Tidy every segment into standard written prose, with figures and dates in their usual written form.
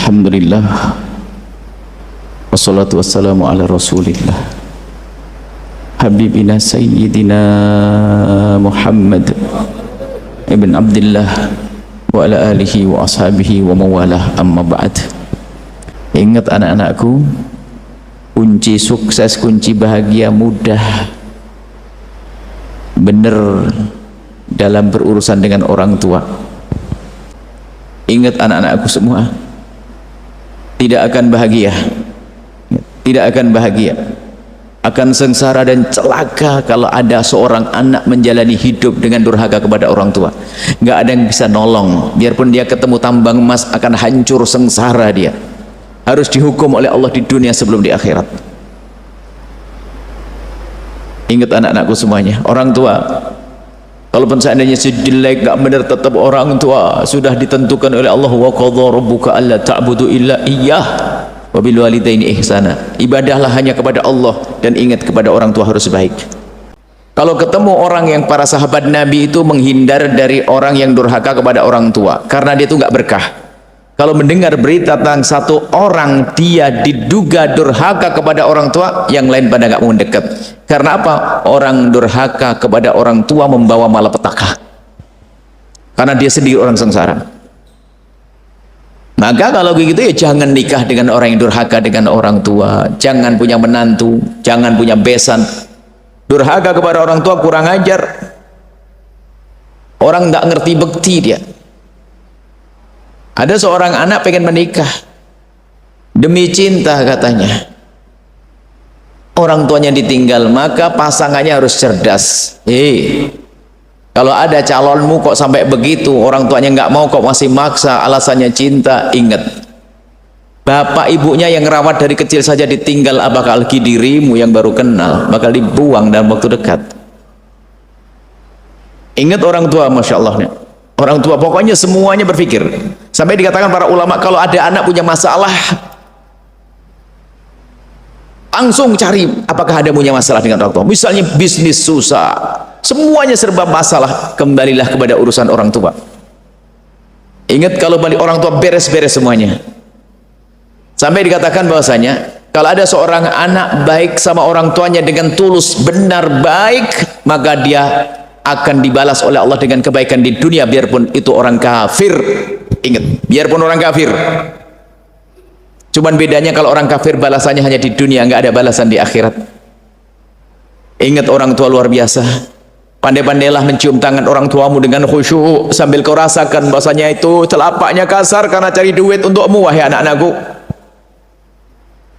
Alhamdulillah, wassalatu wassalamu ala rasulillah habibina sayyidina Muhammad ibn Abdullah wa ala alihi wa ashabihi wa mawalah, amma ba'd. Ingat anak-anakku, kunci sukses, kunci bahagia mudah benar dalam berurusan dengan orang tua. Ingat anak-anakku semua, tidak akan bahagia, tidak akan bahagia, akan sengsara dan celaka kalau ada seorang anak menjalani hidup dengan durhaka kepada orang tua. Nggak ada yang bisa nolong, biarpun dia ketemu tambang emas akan hancur sengsara, dia harus dihukum oleh Allah di dunia sebelum di akhirat. Ingat anak-anakku semuanya, orang tua kalaupun seandainya jelek, gak benar, tetap orang tua sudah ditentukan oleh Allah, wa qadha rabbuka alla ta'budu illa iyyah wa bil walidaini ihsana. Ibadahlah hanya kepada Allah dan ingat kepada orang tua harus baik. Kalau ketemu orang yang para sahabat Nabi itu menghindar dari orang yang durhaka kepada orang tua karena dia itu gak berkah. Kalau mendengar berita tentang satu orang dia diduga durhaka kepada orang tua, yang lain pada gak mau dekat. Karena apa? Orang durhaka kepada orang tua membawa malapetaka, karena dia sendiri orang sengsara. Maka kalau begitu ya jangan nikah dengan orang yang durhaka dengan orang tua, jangan punya menantu, jangan punya besan. Durhaka kepada orang tua kurang ajar, orang nggak ngerti bekti dia. Ada seorang anak pengen menikah demi cinta katanya, orang tuanya ditinggal, maka pasangannya harus cerdas. Kalau ada calonmu kok sampai begitu, orang tuanya nggak mau kok masih maksa, alasannya cinta, ingat bapak ibunya yang rawat dari kecil saja ditinggal, apakah lagi dirimu yang baru kenal bakal dibuang dalam waktu dekat. Ingat orang tua, masya Allah, orang tua pokoknya semuanya berpikir. Sampai dikatakan para ulama, kalau ada anak punya masalah langsung cari apakah ada punya masalah dengan orang tua. Misalnya bisnis susah, semuanya serba masalah, kembalilah kepada urusan orang tua. Ingat, kalau balik orang tua beres-beres semuanya. Sampai dikatakan bahwasanya kalau ada seorang anak baik sama orang tuanya dengan tulus, benar baik, maka dia akan dibalas oleh Allah dengan kebaikan di dunia, biarpun itu orang kafir. Ingat, biarpun orang kafir. Cuman bedanya kalau orang kafir balasannya hanya di dunia, nggak ada balasan di akhirat. Ingat, orang tua luar biasa. Pandai-pandailah mencium tangan orang tuamu dengan khusyuk, sambil kau rasakan bahasanya itu telapaknya kasar karena cari duit untukmu, wahai anak-anakku.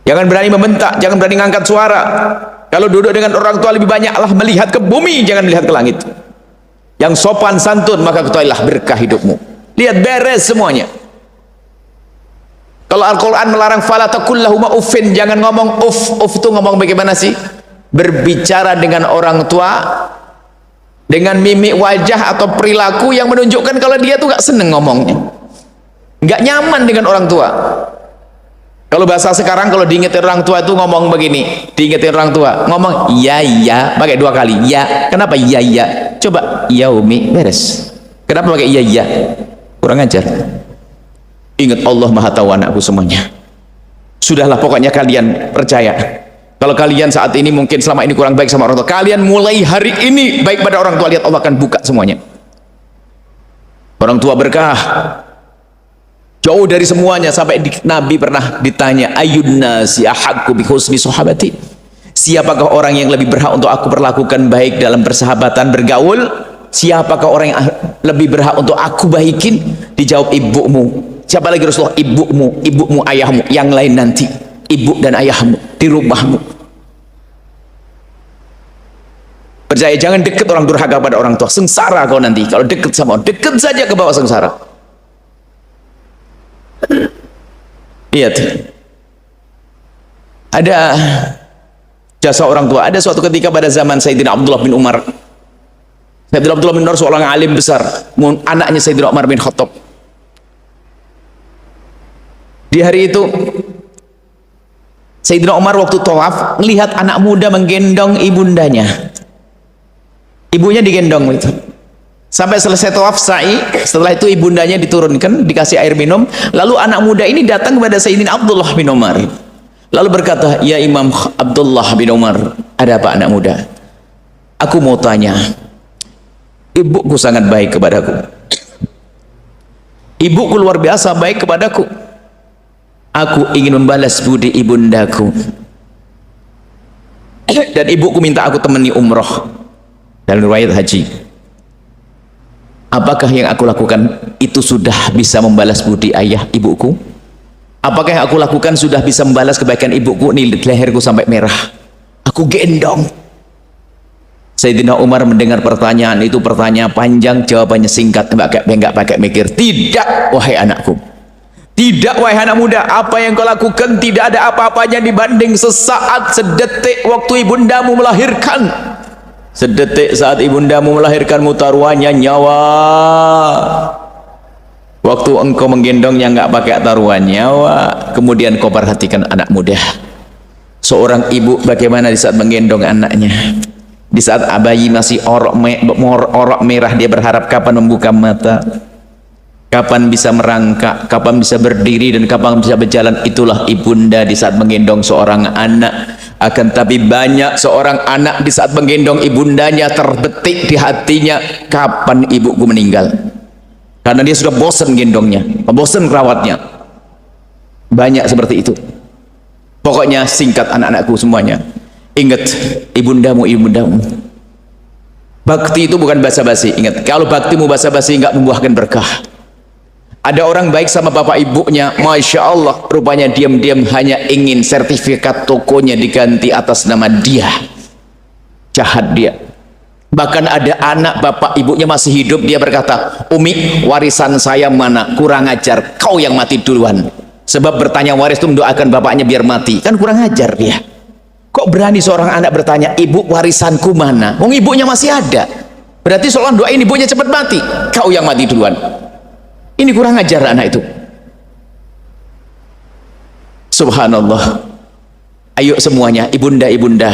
Jangan berani membentak, jangan berani ngangkat suara. Kalau duduk dengan orang tua lebih banyaklah melihat ke bumi, jangan melihat ke langit. Yang sopan santun, maka ketahuilah berkah hidupmu. Lihat, beres semuanya. Kalau Al-Quran melarang fala taqul lahuma uffin, jangan ngomong uff. Uff itu ngomong bagaimana sih? Berbicara dengan orang tua dengan mimik wajah atau perilaku yang menunjukkan kalau dia tuh gak seneng ngomongnya, gak nyaman dengan orang tua. Kalau bahasa sekarang, kalau diingetin orang tua itu ngomong begini, diingetin orang tua ngomong iya iya, pakai 2 kali ya. Kenapa iya iya? Coba iya umi, beres. Kenapa pakai iya iya? Kurang ajar. Ingat, Allah Maha Tahu anakku semuanya. Sudahlah, pokoknya kalian percaya, kalau kalian saat ini mungkin selama ini kurang baik sama orang tua, kalian mulai hari ini baik pada orang tua, lihat Allah akan buka semuanya. Orang tua berkah, jauh dari semuanya. Sampai Nabi pernah ditanya, ayyun nasi ahaqqu bi husni sahabati, siapakah orang yang lebih berhak untuk aku perlakukan baik dalam persahabatan bergaul? Siapakah orang yang lebih berhak untuk aku baikin? Dijawab, ibumu. Siapa lagi Rasulullah? Ibumu, ibumu, ayahmu. Yang lain nanti, ibu dan ayahmu di rumahmu. Percaya, jangan dekat orang durhaka pada orang tua, sengsara kau nanti. Kalau dekat sama orang, dekat saja ke bawah sengsara. Lihat, ada jasa orang tua. Ada suatu ketika pada zaman Sayyidina Abdullah bin Umar. Sayyidina Abdullah bin Umar seorang alim besar, anaknya Sayyidina Umar bin Khattab. Di hari itu Sayyidina Umar waktu tawaf melihat anak muda menggendong ibundanya. Ibunya digendong itu. Sampai selesai tawaf sa'i, setelah itu ibundanya diturunkan, dikasih air minum. Lalu anak muda ini datang kepada Sayyidina Abdullah bin Umar. Lalu berkata, "Ya Imam Abdullah bin Umar, ada apa anak muda? Aku mau tanya, ibuku sangat baik kepadaku. Ibuku luar biasa baik kepadaku. Aku ingin membalas budi ibundaku. Dan ibuku minta aku temani umroh dalam riwayat haji. Apakah yang aku lakukan itu sudah bisa membalas budi ayah ibuku? Apakah yang aku lakukan sudah bisa membalas kebaikan ibuku? Nih leherku sampai merah, aku gendong." Sayyidina Umar mendengar pertanyaan itu, pertanyaan panjang, jawabannya singkat, enggak pakai mikir. "Tidak, wahai anakku. Tidak, wahai anak muda. Apa yang kau lakukan tidak ada apa-apanya dibanding sesaat, sedetik waktu ibundamu melahirkan. Sedetik saat ibundamu melahirkanmu, taruhannya nyawa. Waktu engkau menggendongnya enggak pakai taruhan nyawa." Kemudian kau perhatikan anak muda, seorang ibu bagaimana di saat menggendong anaknya. Di saat bayi masih orok merah, dia berharap kapan membuka mata, kapan bisa merangkak, kapan bisa berdiri, dan kapan bisa berjalan. Itulah ibunda di saat menggendong seorang anak. Akan tapi banyak seorang anak di saat menggendong ibundanya terbetik di hatinya, kapan ibuku meninggal. Karena dia sudah bosan gendongnya, bosan merawatnya. Banyak seperti itu. Pokoknya singkat anak-anakku semuanya, ingat ibundamu, ibundamu. Bakti itu bukan basa-basi. Ingat, kalau baktimu basa-basi enggak membuahkan berkah. Ada orang baik sama bapak ibunya, Masya Allah, rupanya diam-diam hanya ingin sertifikat tokonya diganti atas nama dia. Jahat dia. Bahkan ada anak bapak ibunya masih hidup, dia berkata, "Umi, warisan saya mana? Kurang ajar, kau yang mati duluan." Sebab bertanya waris itu mendoakan bapaknya biar mati. Kan kurang ajar dia. Kok berani seorang anak bertanya, "Ibu, warisanku mana?" Wong ibunya masih ada. Berarti seolah doain ibunya cepat mati. Kau yang mati duluan. Ini kurang ajar anak itu. Subhanallah. Ayo semuanya, ibunda-ibunda.